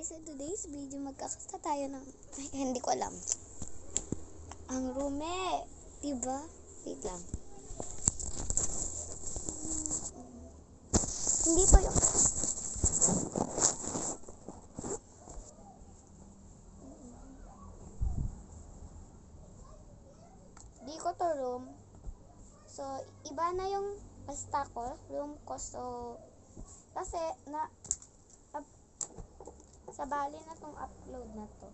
guys, sa today's video magkakasta tayo ng hindi ko alam. Ang rume, diba? Wait lang. Hindi to yung di ko to room. So, iba na yung basta ko, room ko. So, kasi sabali na tong upload na to.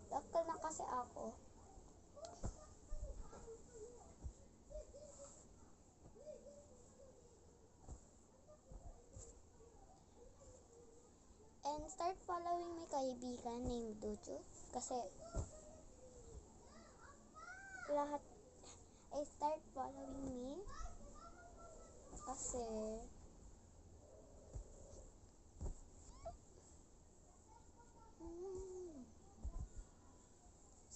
Dakal na kasi ako. And start following my kaibigan named Duju. Kasi lahat ay start following me. Kasi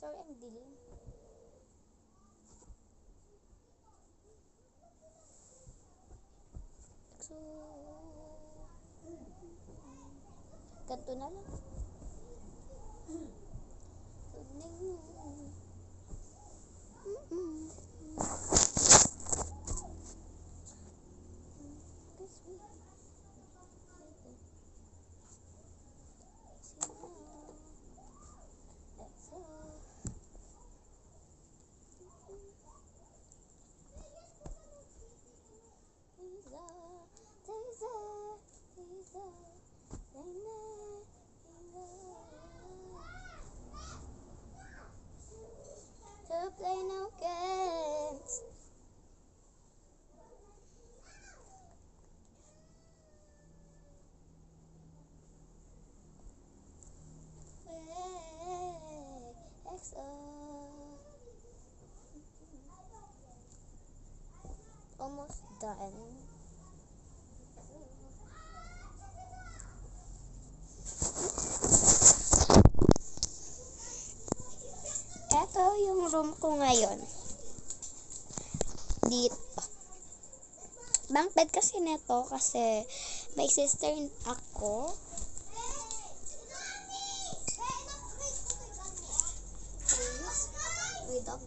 sorry, ang dilim. So, ganito na lang. To play no games. XO. Almost done. Ito yung room ko ngayon. Dito. Bunk bed kasi neto kasi may sister ako. Wait, dog.